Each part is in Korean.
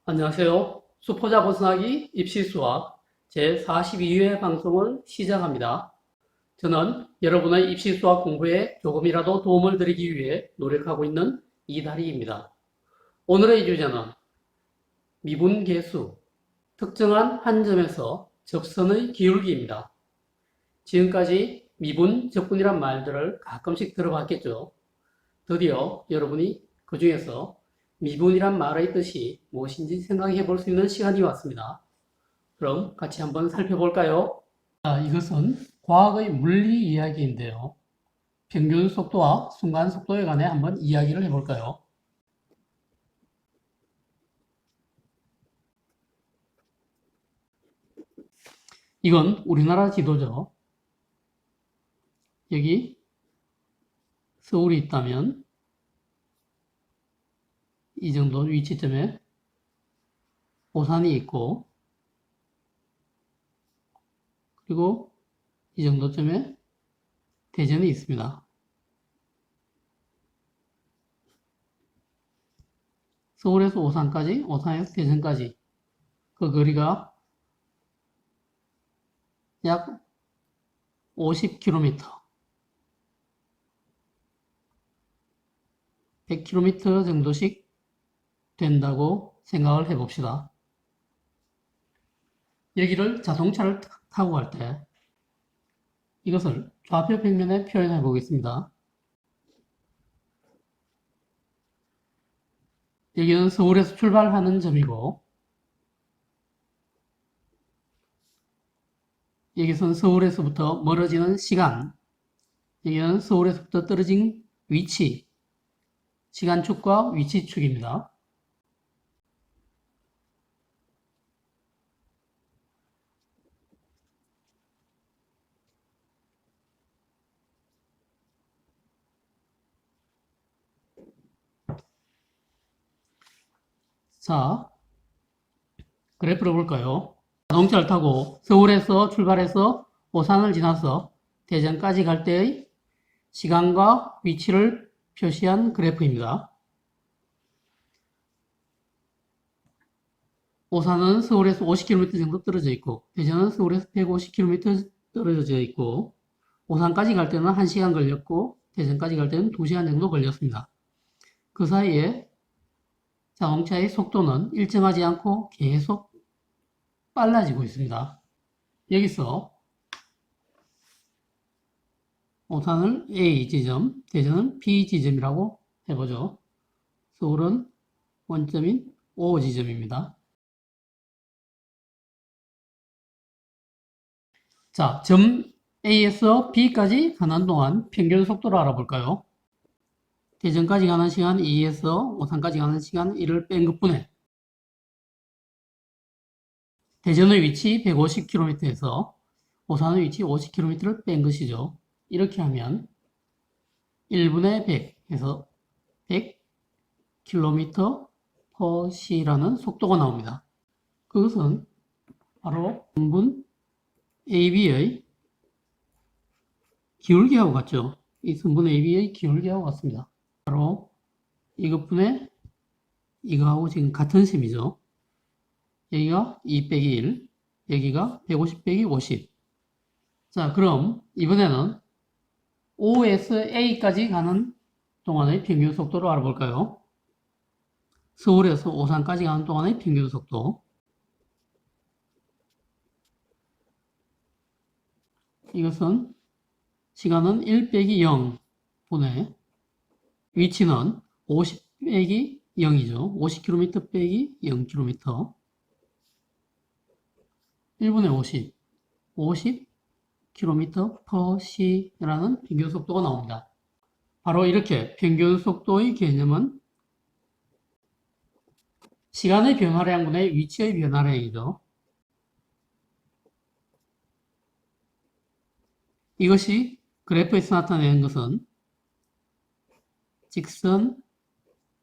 안녕하세요. 수포자 벗어나기 입시수학 제42회 방송을 시작합니다. 저는 여러분의 입시수학 공부에 조금이라도 도움을 드리기 위해 노력하고 있는 이다리입니다. 오늘의 주제는 미분계수, 특정한 한 점에서 접선의 기울기입니다. 지금까지 미분, 적분이란 말들을 가끔씩 들어봤겠죠. 드디어 여러분이 그 중에서 미분이란 말의 뜻이 무엇인지 생각해 볼 수 있는 시간이 왔습니다. 그럼 같이 한번 살펴볼까요? 이것은 과학의 물리 이야기인데요. 평균 속도와 순간 속도에 관해 한번 이야기를 해볼까요? 이건 우리나라 지도죠. 여기 서울이 있다면 이 정도 위치점에 오산이 있고, 그리고 이 정도점에 대전이 있습니다. 서울에서 오산까지, 오산에서 대전까지 그 거리가 약 50km, 100km 정도씩 된다고 생각을 해봅시다. 여기를 자동차를 타고 갈 때 이것을 좌표 평면에 표현해 보겠습니다. 여기는 서울에서 출발하는 점이고, 여기서는 서울에서부터 멀어지는 시간, 여기는 서울에서부터 떨어진 위치, 시간축과 위치축입니다. 자, 그래프를 볼까요? 자동차를 타고 서울에서 출발해서 오산을 지나서 대전까지 갈 때의 시간과 위치를 표시한 그래프입니다. 오산은 서울에서 50km 정도 떨어져 있고, 대전은 서울에서 150km 떨어져 있고, 오산까지 갈 때는 1시간 걸렸고, 대전까지 갈 때는 2시간 정도 걸렸습니다. 그 사이에 자동차의 속도는 일정하지 않고 계속 빨라지고 있습니다. 여기서 오산을 A 지점, 대전은 B 지점이라고 해보죠. 서울은 원점인 O 지점입니다. 자, 점 A에서 B까지 가는 동안 평균 속도를 알아볼까요? 대전까지 가는 시간 2에서 오산까지 가는 시간 1을 뺀 것분에 대전의 위치 150km에서 오산의 위치 50km를 뺀 것이죠. 이렇게 하면 1분의 100에서 100km/s라는 속도가 나옵니다. 그것은 바로 선분 AB의 기울기하고 같죠. 이 선분 AB의 기울기하고 같습니다. 바로 이것분의 이거하고 지금 같은 셈이죠. 여기가 2 빼기 1, 여기가 150 빼기 50. 자, 그럼 이번에는 O에서 A까지 가는 동안의 평균 속도를 알아볼까요? 서울에서 오산까지 가는 동안의 평균 속도. 이것은 시간은 1 빼기 0분의 위치는 50 빼기 0이죠. 50km 빼기 0km. 1분의 50. 50km/s라는 평균 속도가 나옵니다. 바로 이렇게 평균 속도의 개념은 시간의 변화량분의 위치의 변화량이죠. 이것이 그래프에서 나타내는 것은 직선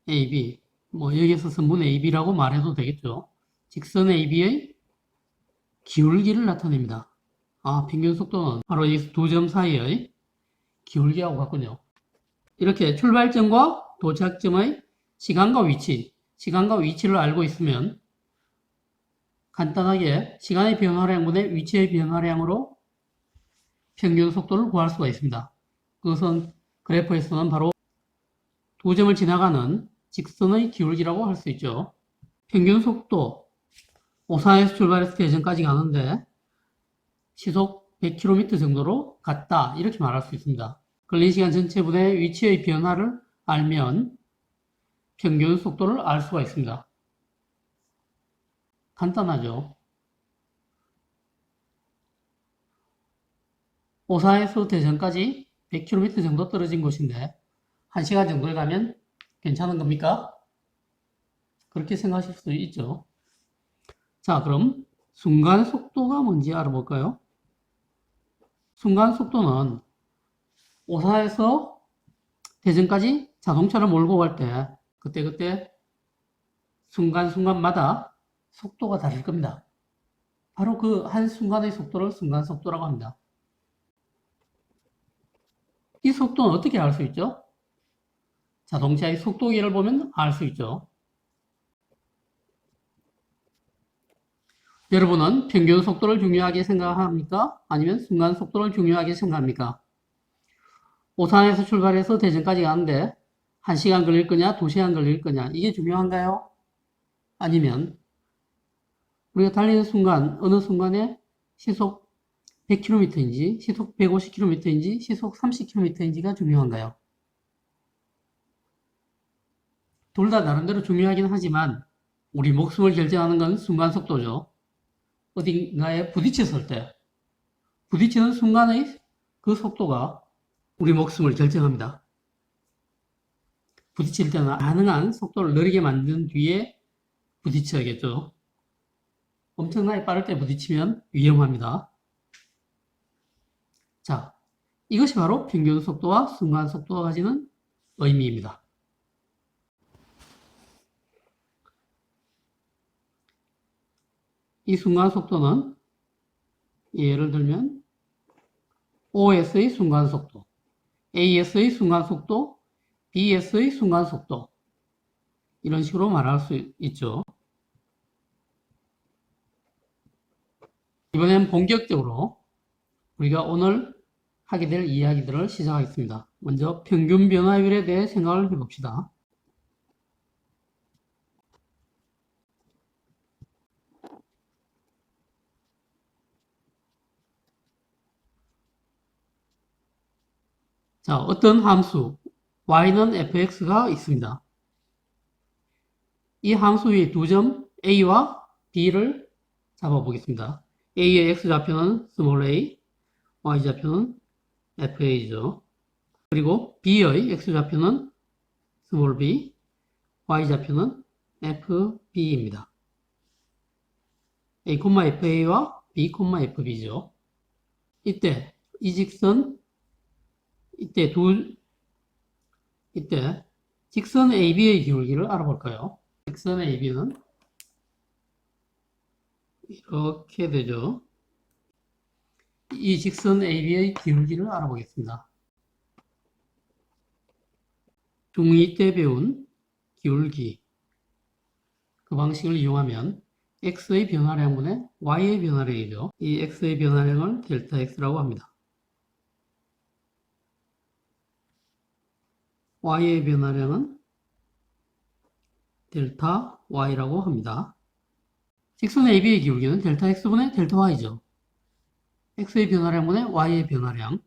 AB, 여기에서 선분 AB라고 말해도 되겠죠. 직선 AB의 기울기를 나타냅니다. 평균 속도는 바로 이 두 점 사이의 기울기하고 같군요. 이렇게 출발점과 도착점의 시간과 위치를 알고 있으면 간단하게 시간의 변화량분의 위치의 변화량으로 평균 속도를 구할 수가 있습니다. 그것은 그래프에서는 바로 두 점을 지나가는 직선의 기울기라고 할 수 있죠. 평균 속도, 오산에서 출발해서 대전까지 가는데 시속 100km 정도로 갔다, 이렇게 말할 수 있습니다. 걸린 시간 전체분의 위치의 변화를 알면 평균 속도를 알 수가 있습니다. 간단하죠. 오산에서 대전까지 100km 정도 떨어진 곳인데 1시간 정도를 가면 괜찮은 겁니까? 그렇게 생각하실 수 있죠. 자, 그럼 순간 속도가 뭔지 알아볼까요? 순간 속도는 오산에서 대전까지 자동차를 몰고 갈 때 그때 순간순간마다 속도가 다를 겁니다. 바로 그 한순간의 속도를 순간 속도라고 합니다. 이 속도는 어떻게 알 수 있죠? 자동차의 속도계를 보면 알 수 있죠. 여러분은 평균 속도를 중요하게 생각합니까? 아니면 순간 속도를 중요하게 생각합니까? 오산에서 출발해서 대전까지 가는데 1시간 걸릴 거냐, 2시간 걸릴 거냐, 이게 중요한가요? 아니면 우리가 달리는 순간, 어느 순간에 시속 100km인지, 시속 150km인지, 시속 30km인지가 중요한가요? 둘 다 나름대로 중요하긴 하지만 우리 목숨을 결정하는 건 순간 속도죠. 어딘가에 부딪혔을 때 부딪히는 순간의 그 속도가 우리 목숨을 결정합니다. 부딪힐 때는 가능한 속도를 느리게 만든 뒤에 부딪혀야겠죠. 엄청나게 빠를 때 부딪히면 위험합니다. 자, 이것이 바로 평균 속도와 순간 속도가 가지는 의미입니다. 이 순간 속도는 예를 들면 OS의 순간 속도, AS의 순간 속도, BS의 순간 속도, 이런 식으로 말할 수 있죠. 이번엔 본격적으로 우리가 오늘 하게 될 이야기들을 시작하겠습니다. 먼저 평균 변화율에 대해 생각을 해봅시다. 자, 어떤 함수 y는 fx가 있습니다. 이 함수 위에 두 점 a와 b를 잡아보겠습니다. a의 x좌표는 a, y좌표는 fa죠. 그리고 b의 x좌표는 b, y좌표는 fb입니다. a, fa와 b, fb죠. 이때 이 직선, 이때 직선 AB의 기울기를 알아볼까요? 직선 AB는 이렇게 되죠. 이 직선 AB의 기울기를 알아보겠습니다. 중2 때 배운 기울기, 그 방식을 이용하면 x의 변화량분의 y의 변화량이죠. 이 x의 변화량을 델타 x라고 합니다. y의 변화량은 델타 y라고 합니다. 직선 AB의 기울기는 델타 x분의 델타 y죠. x의 변화량분의 y의 변화량.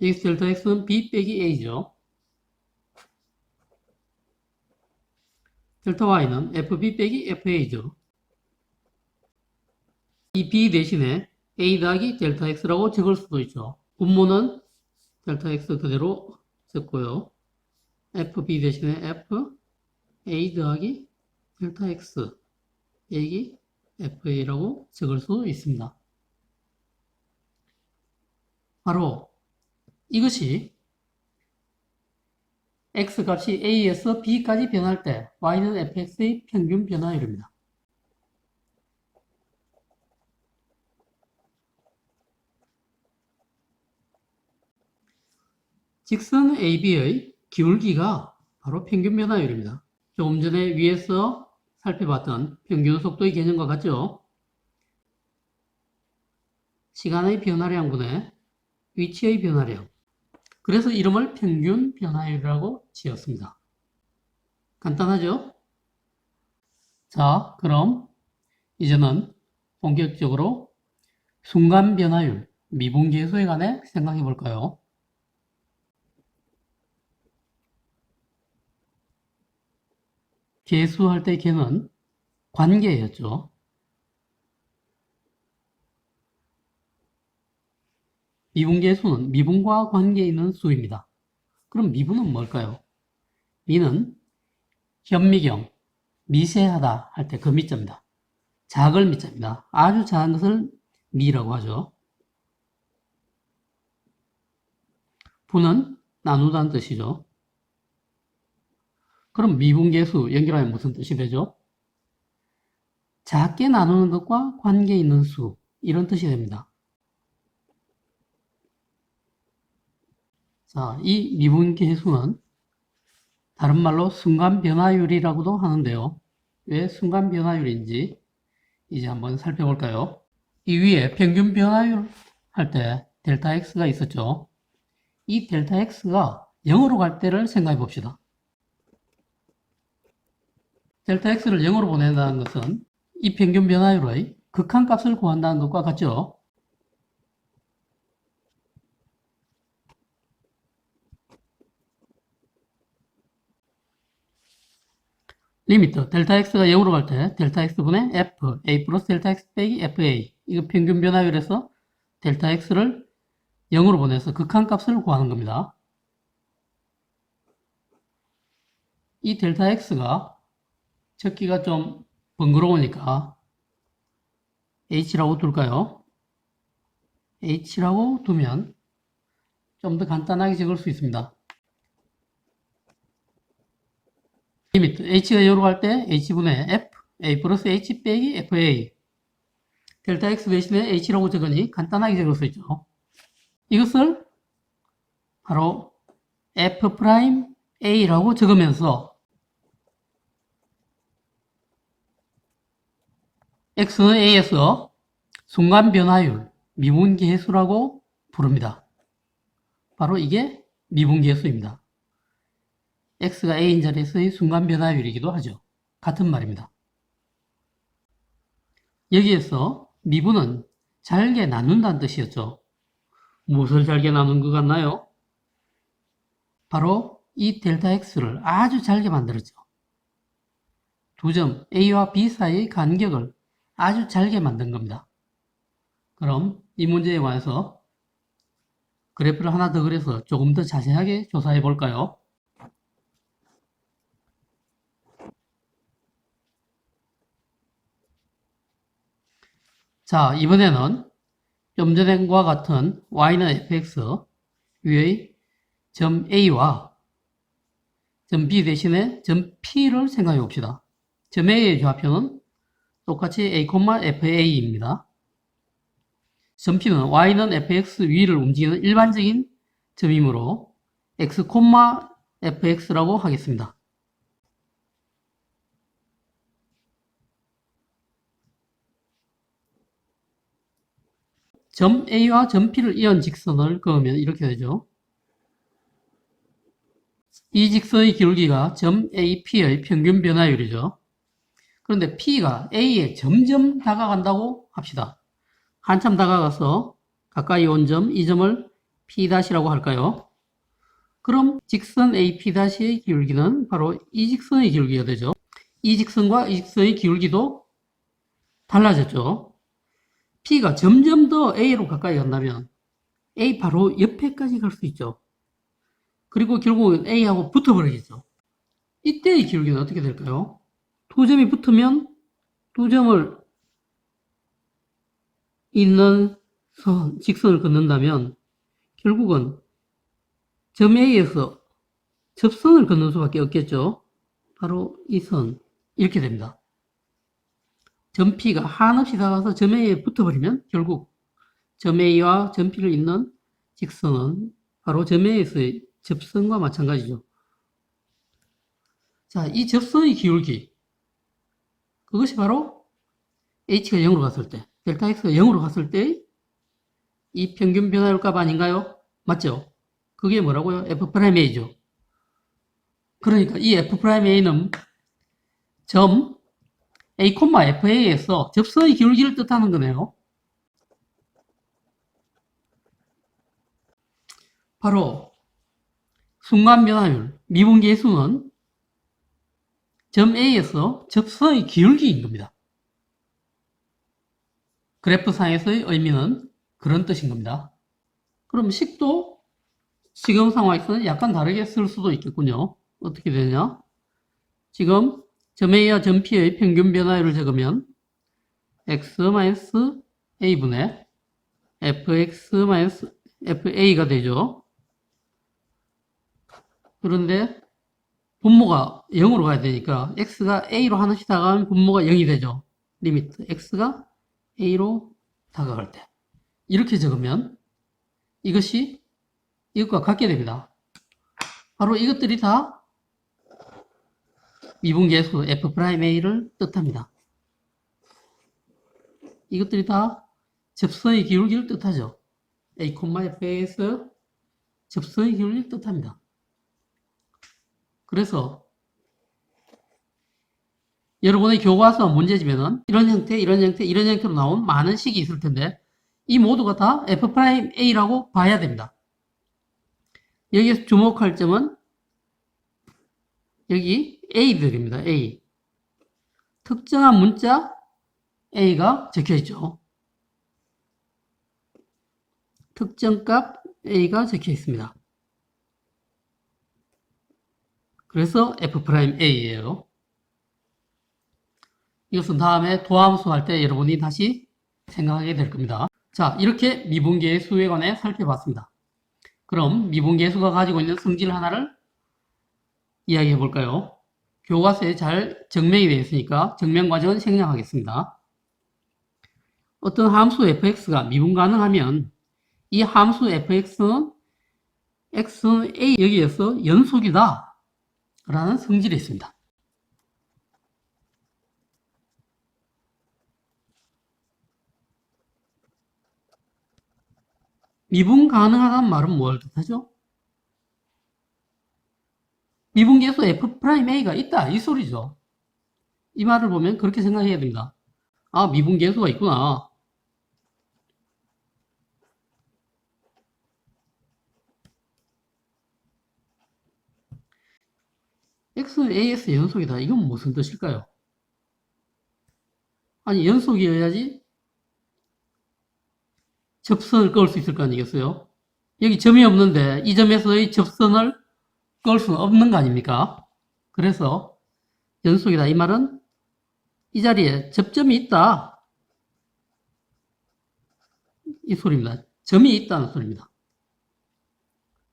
x 델타 x는 b 빼기 a죠. 델타 y는 fb 빼기 fa죠. 이 b 대신에 a 더하기 델타 x라고 적을 수도 있죠. 분모는 델타 x 그대로 썼고요. fb 대신에 f a 더하기 델타 x 빼기 fa라고 적을 수 있습니다. 바로 이것이 x 값이 a에서 b까지 변할 때 y는 fx의 평균 변화율입니다. 직선 AB의 기울기가 바로 평균 변화율입니다. 조금 전에 위에서 살펴봤던 평균 속도의 개념과 같죠? 시간의 변화량분의 위치의 변화량. 그래서 이름을 평균 변화율이라고 지었습니다. 간단하죠? 자, 그럼 이제는 본격적으로 순간 변화율, 미분계수에 관해 생각해 볼까요? 계수할 때 계는 관계였죠. 미분계수는 미분과 관계 있는 수입니다. 그럼 미분은 뭘까요? 미는 현미경, 미세하다 할 때 그 미자입니다. 작을 미자입니다. 아주 작은 것을 미라고 하죠. 분은 나누다는 뜻이죠. 그럼 미분계수 연결하면 무슨 뜻이 되죠? 작게 나누는 것과 관계 있는 수, 이런 뜻이 됩니다. 자, 이 미분계수는 다른 말로 순간 변화율이라고도 하는데요. 왜 순간 변화율인지 이제 한번 살펴볼까요? 이 위에 평균 변화율 할 때 델타 X가 있었죠. 이 델타 X가 0으로 갈 때를 생각해 봅시다. 델타 X를 0으로 보낸다는 것은 이 평균 변화율의 극한값을 구한다는 것과 같죠. 리미트 델타 X가 0으로 갈 때 델타 X분의 F, A 플러스 델타 X 빼기 FA, 이거 평균 변화율에서 델타 X를 0으로 보내서 극한값을 구하는 겁니다. 이 델타 X가 적기가 좀 번거로우니까 H라고 둘까요? H라고 두면 좀 더 간단하게 적을 수 있습니다. 리미트 H가 0으로 갈 때 H분의 F, A 플러스 H 빼기 FA, 델타 X 대신에 H라고 적으니 간단하게 적을 수 있죠. 이것을 바로 F'A라고 적으면서 X는 A에서 순간 변화율, 미분계수라고 부릅니다. 바로 이게 미분계수입니다. X가 A인 자리에서의 순간 변화율이기도 하죠. 같은 말입니다. 여기에서 미분은 잘게 나눈다는 뜻이었죠. 무엇을 잘게 나눈 것 같나요? 바로 이 델타 X를 아주 잘게 만들었죠. 두 점 A와 B 사이의 간격을 아주 잘게 만든 겁니다. 그럼 이 문제에 관해서 그래프를 하나 더 그려서 조금 더 자세하게 조사해 볼까요? 자, 이번에는 좀 전과 같은 y는 fx 위의 점 A와 점 B 대신에 점 P를 생각해 봅시다. 점 A의 좌표는 똑같이 A, FA입니다. 점 P는 y는 fx 위를 움직이는 일반적인 점이므로 x, fx라고 하겠습니다. 점 A와 점 P를 이은 직선을 그으면 이렇게 되죠. 이 직선의 기울기가 점 AP의 평균 변화율이죠. 그런데 P가 A에 점점 다가간다고 합시다. 한참 다가가서 가까이 온 점, 이 점을 P'라고 할까요? 그럼 직선 AP'의 기울기는 바로 이 직선의 기울기가 되죠. 이 직선과 이 직선의 기울기도 달라졌죠. P가 점점 더 A로 가까이 간다면 A 바로 옆에까지 갈 수 있죠. 그리고 결국은 A하고 붙어버리겠죠. 이때의 기울기는 어떻게 될까요? 두 점이 붙으면 두 점을 잇는 직선을 긋는다면 결국은 점 A에서 접선을 긋는 수밖에 없겠죠. 바로 이 선, 이렇게 됩니다. 점 P가 한없이 다가가서 점 A에 붙어버리면 결국 점 A와 점 P를 잇는 직선은 바로 점 A에서의 접선과 마찬가지죠. 자, 이 접선의 기울기, 그것이 바로 h가 0으로 갔을 때, 델타 x가 0으로 갔을 때 이 평균 변화율 값 아닌가요? 맞죠? 그게 뭐라고요? f'a죠. 그러니까 이 f'a는 점 a, fa에서 접선의 기울기를 뜻하는 거네요. 바로 순간 변화율, 미분계수는 점 A에서 접선의 기울기인 겁니다. 그래프상에서의 의미는 그런 뜻인 겁니다. 그럼 식도 지금 상황에서는 약간 다르게 쓸 수도 있겠군요. 어떻게 되냐? 지금 점 A와 점 P의 평균 변화율을 적으면 x-a분의 fx-fa가 되죠. 그런데 분모가 0으로 가야 되니까 x가 a로 하나씩 다가가면 분모가 0이 되죠. 리미트 x가 a로 다가갈 때 이렇게 적으면 이것이 이것과 같게 됩니다. 바로 이것들이 다 미분계수 f'a를 뜻합니다. 이것들이 다 접선의 기울기를 뜻하죠. a, f에서 접선의 기울기를 뜻합니다. 그래서 여러분의 교과서 문제집에는 이런 형태, 이런 형태, 이런 형태로 나온 많은 식이 있을 텐데 이 모두가 다 f'a라고 봐야 됩니다. 여기에서 주목할 점은 여기 a들입니다. a. 특정한 문자 a가 적혀 있죠. 특정값 a가 적혀 있습니다. 그래서 f'a예요. 이것은 다음에 도함수 할 때 여러분이 다시 생각하게 될 겁니다. 자, 이렇게 미분계수에 관해 살펴봤습니다. 그럼 미분계수가 가지고 있는 성질 하나를 이야기해 볼까요? 교과서에 잘 증명이 되어 있으니까 증명 과정은 생략하겠습니다. 어떤 함수 fx가 미분 가능하면 이 함수 fx는 x는 a 여기에서 연속이다 라는 성질이 있습니다. 미분 가능하다는 말은 뭘 뜻하죠? 미분계수 f'a가 있다 이 소리죠. 이 말을 보면 그렇게 생각해야 됩니다. 아, 미분계수가 있구나. x는 a에서 연속이다. 이건 무슨 뜻일까요? 아니, 연속이어야지 접선을 그을 수 있을 거 아니겠어요? 여기 점이 없는데 이 점에서의 접선을 그을 수는 없는 거 아닙니까? 그래서 연속이다. 이 말은 이 자리에 접점이 있다. 이 소리입니다. 점이 있다는 소리입니다.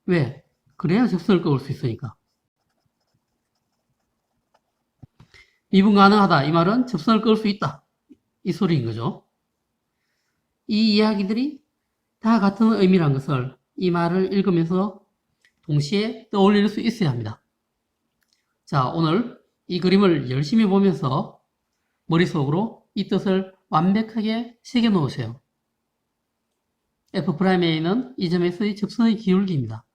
왜? 그래야 접선을 그을 수 있으니까. 미분 가능하다. 이 말은 접선을 그을 수 있다. 이 소리인 거죠. 이 이야기들이 다 같은 의미란 것을 이 말을 읽으면서 동시에 떠올릴 수 있어야 합니다. 자, 오늘 이 그림을 열심히 보면서 머릿속으로 이 뜻을 완벽하게 새겨 놓으세요. f'a는 이 점에서의 접선의 기울기입니다.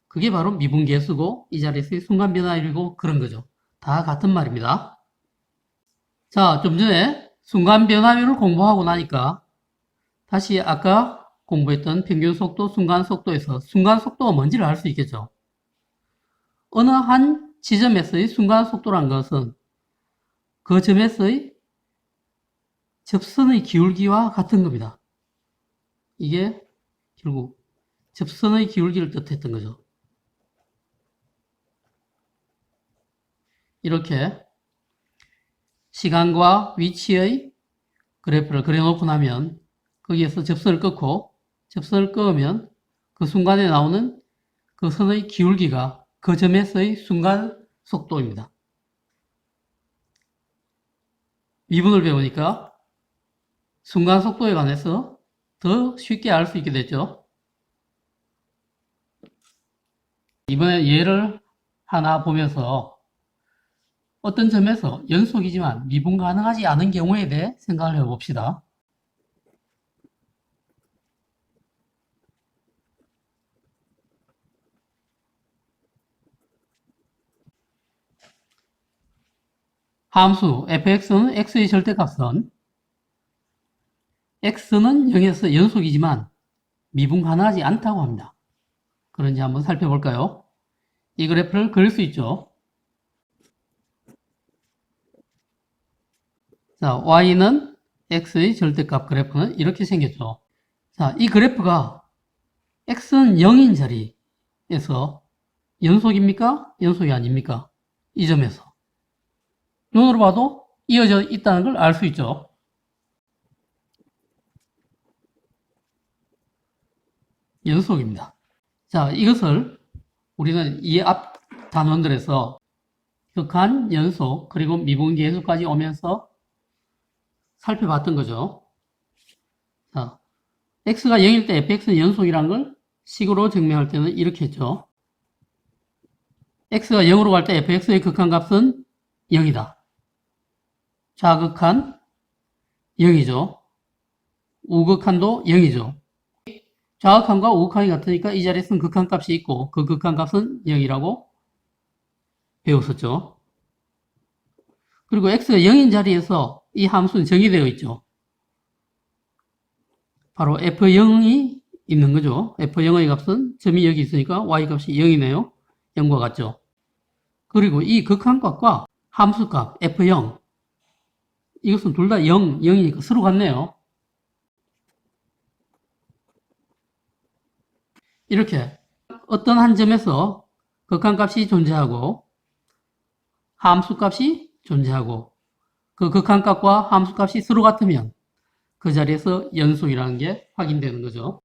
그게 바로 미분계수고 이 자리에서의 순간변화율이고 그런 거죠. 다 같은 말입니다. 자, 좀 전에 순간변화율을 공부하고 나니까 다시 아까 공부했던 평균속도, 순간속도에서 순간속도가 뭔지를 알 수 있겠죠. 어느 한 지점에서의 순간속도란 것은 그 점에서의 접선의 기울기와 같은 겁니다. 이게 결국 접선의 기울기를 뜻했던 거죠. 이렇게 시간과 위치의 그래프를 그려놓고 나면 거기에서 접선을 끊고 접선을 끊으면 그 순간에 나오는 그 선의 기울기가 그 점에서의 순간 속도입니다. 미분을 배우니까 순간 속도에 관해서 더 쉽게 알 수 있게 됐죠. 이번에 예를 하나 보면서 어떤 점에서 연속이지만 미분 가능하지 않은 경우에 대해 생각을 해봅시다. 함수 fx는 x의 절대값은 x는 0에서 연속이지만 미분 가능하지 않다고 합니다. 그런지 한번 살펴볼까요? 이 그래프를 그릴 수 있죠. 자, y는 x의 절대값 그래프는 이렇게 생겼죠. 자, 이 그래프가 x는 0인 자리에서 연속입니까? 연속이 아닙니까? 이 점에서. 눈으로 봐도 이어져 있다는 걸 알 수 있죠. 연속입니다. 자, 이것을 우리는 이 앞 단원들에서 극한, 연속, 그리고 미분계수까지 오면서 살펴봤던 거죠. 자, x가 0일 때 fx는 연속이라는 걸 식으로 증명할 때는 이렇게 했죠. x가 0으로 갈 때 fx의 극한값은 0이다. 좌극한 0이죠. 우극한도 0이죠. 좌극한과 우극한이 같으니까 이 자리에서는 극한값이 있고 그 극한값은 0이라고 배웠었죠. 그리고 x가 0인 자리에서 이 함수는 정의되어 있죠. 바로 f0이 있는 거죠. f0의 값은 점이 여기 있으니까 y값이 0이네요. 0과 같죠. 그리고 이 극한값과 함수값 f0 이것은 둘 다 0, 0이니까 서로 같네요. 이렇게 어떤 한 점에서 극한값이 존재하고 함수값이 존재하고 그 극한값과 함수값이 서로 같으면 그 자리에서 연속이라는 게 확인되는 거죠.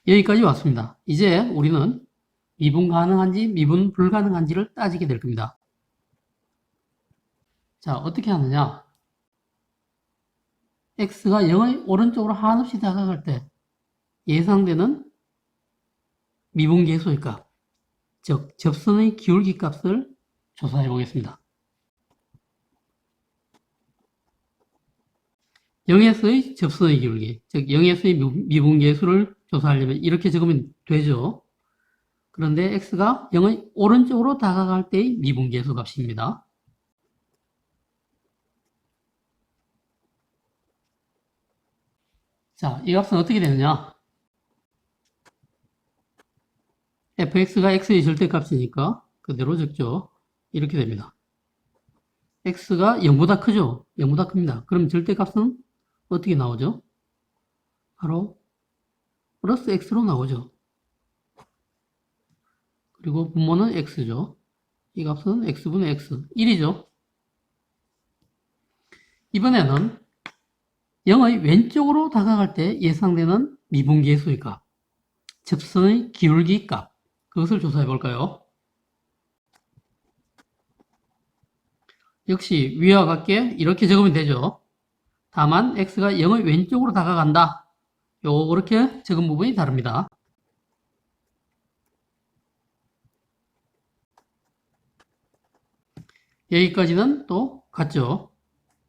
여기까지 왔습니다. 이제 우리는 미분 가능한지 미분 불가능한지를 따지게 될 겁니다. 자, 어떻게 하느냐? x가 0의 오른쪽으로 한없이 다가갈 때 예상되는 미분계수의 값, 즉 접선의 기울기 값을 조사해 보겠습니다. 0에서의 접선의 기울기, 즉 0에서의 미분계수를 조사하려면 이렇게 적으면 되죠. 그런데 x가 0의 오른쪽으로 다가갈 때의 미분계수 값입니다. 자, 이 값은 어떻게 되느냐? fx가 x의 절대값이니까 그대로 적죠. 이렇게 됩니다. x가 0보다 크죠? 0보다 큽니다. 그럼 절대값은 어떻게 나오죠? 바로 플러스 x로 나오죠. 그리고 분모는 x죠. 이 값은 x분의 x, 1이죠. 이번에는 0의 왼쪽으로 다가갈 때 예상되는 미분계수의 값, 접선의 기울기 값, 그것을 조사해 볼까요? 역시 위와 같게 이렇게 적으면 되죠. 다만 x가 0의 왼쪽으로 다가간다. 요렇게 적은 부분이 다릅니다. 여기까지는 또 같죠.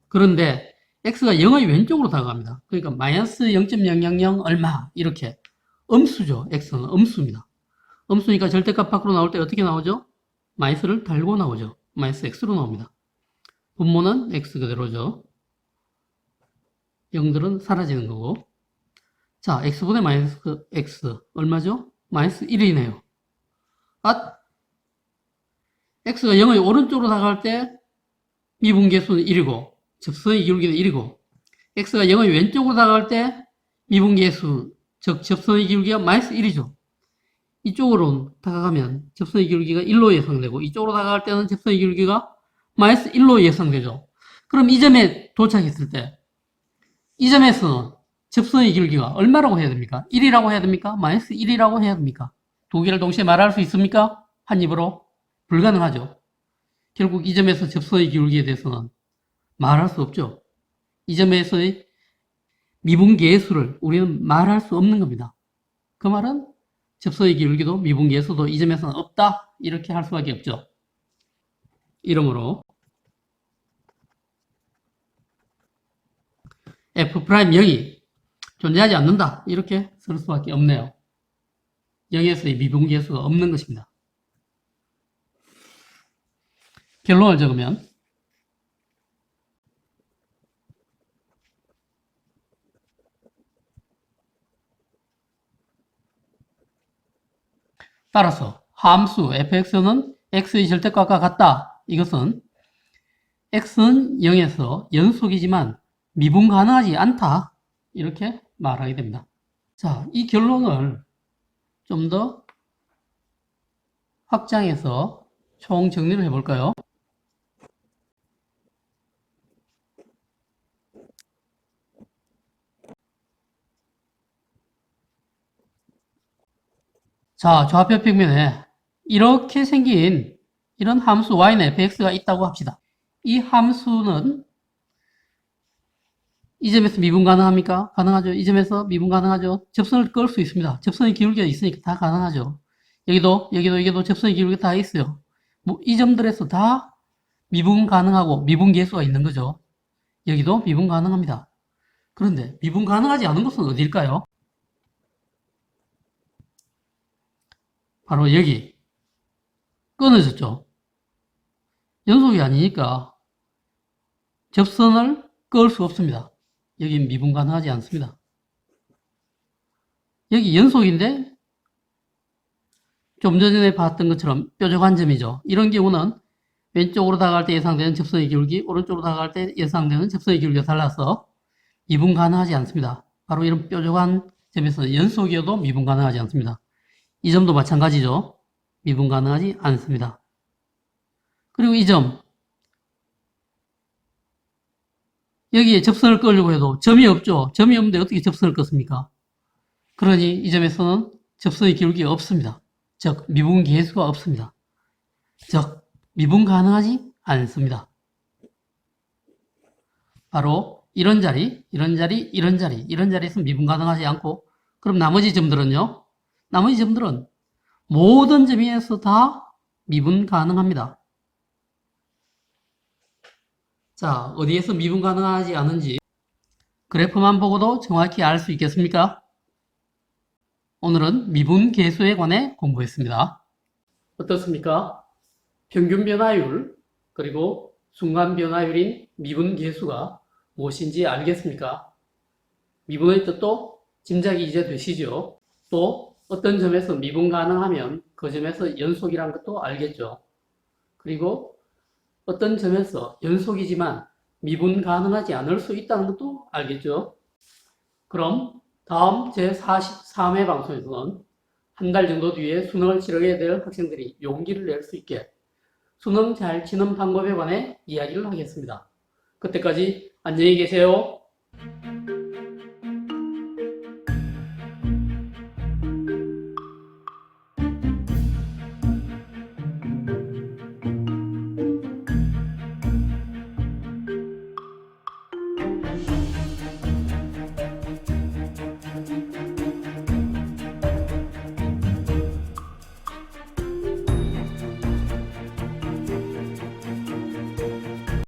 그런데 x가 0의 왼쪽으로 다가갑니다. 그러니까 마이너스 0.000 얼마 이렇게 음수죠. x는 음수입니다. 음수니까 절대값 밖으로 나올 때 어떻게 나오죠? 마이너스를 달고 나오죠. 마이너스 x로 나옵니다. 분모는 x 그대로죠. 0들은 사라지는 거고. 자, x분의 마이너스 x 얼마죠? 마이너스 1이네요. x가 0의 오른쪽으로 다가갈 때 미분계수는 1이고 접선의 기울기는 1이고 x가 0의 왼쪽으로 다가갈 때 미분계수 즉 접선의 기울기가 마이너스 1이죠. 이쪽으로 다가가면 접선의 기울기가 1로 예상되고 이쪽으로 다가갈 때는 접선의 기울기가 마이너스 1로 예상되죠. 그럼 이 점에 도착했을 때 이 점에서 접선의 기울기가 얼마라고 해야 됩니까? 1이라고 해야 됩니까? 마이너스 1이라고 해야 됩니까? 두 개를 동시에 말할 수 있습니까? 한 입으로? 불가능하죠. 결국 이 점에서 접선의 기울기에 대해서는 말할 수 없죠. 이 점에서의 미분계수를 우리는 말할 수 없는 겁니다. 그 말은 접선의 기울기도 미분계수도 이 점에서는 없다. 이렇게 할 수밖에 없죠. 이러므로 F'0이 존재하지 않는다. 이렇게 쓸 수밖에 없네요. 0에서의 미분계수가 없는 것입니다. 결론을 적으면 따라서 함수 fx는 x의 절대값과 같다. 이것은 x는 0에서 연속이지만 미분 가능하지 않다. 이렇게 말하게 됩니다. 자, 이 결론을 좀 더 확장해서 총 정리를 해볼까요? 자, 좌표 평면에 이렇게 생긴 이런 함수 y는 fx가 있다고 합시다. 이 함수는 이 점에서 미분 가능합니까? 가능하죠. 이 점에서 미분 가능하죠. 접선을 끌 수 있습니다. 접선의 기울기가 있으니까 다 가능하죠. 여기도 접선의 기울기가 다 있어요. 뭐 이 점들에서 다 미분 가능하고 미분 계수가 있는 거죠. 여기도 미분 가능합니다. 그런데 미분 가능하지 않은 곳은 어디일까요? 바로 여기 끊어졌죠. 연속이 아니니까 접선을 끌 수 없습니다. 여기 미분 가능하지 않습니다. 여기 연속인데 좀 전에 봤던 것처럼 뾰족한 점이죠. 이런 경우는 왼쪽으로 다가갈 때 예상되는 접선의 기울기, 오른쪽으로 다가갈 때 예상되는 접선의 기울기가 달라서 미분 가능하지 않습니다. 바로 이런 뾰족한 점에서는 연속이어도 미분 가능하지 않습니다. 이 점도 마찬가지죠. 미분 가능하지 않습니다. 그리고 이 점, 여기에 접선을 끌려고 해도 점이 없죠. 점이 없는데 어떻게 접선을 껐습니까? 그러니 이 점에서는 접선의 기울기가 없습니다. 즉 미분 계수가 없습니다. 즉 미분 가능하지 않습니다. 바로 이런 자리, 이런 자리, 이런 자리, 이런 자리에서 미분 가능하지 않고, 그럼 나머지 점들은요? 나머지 점들은 모든 점에서 다 미분 가능합니다. 자, 어디에서 미분 가능하지 않은지 그래프만 보고도 정확히 알 수 있겠습니까? 오늘은 미분 계수에 관해 공부했습니다. 어떻습니까? 평균 변화율 그리고 순간 변화율인 미분 계수가 무엇인지 알겠습니까? 미분의 뜻도 짐작이 이제 되시죠? 또 어떤 점에서 미분 가능하면 그 점에서 연속이란 것도 알겠죠? 그리고 어떤 점에서 연속이지만 미분 가능하지 않을 수 있다는 것도 알겠죠? 그럼 다음 제43회 방송에서는 한 달 정도 뒤에 수능을 치르게 될 학생들이 용기를 낼 수 있게 수능 잘 치는 방법에 관해 이야기를 하겠습니다. 그때까지 안녕히 계세요.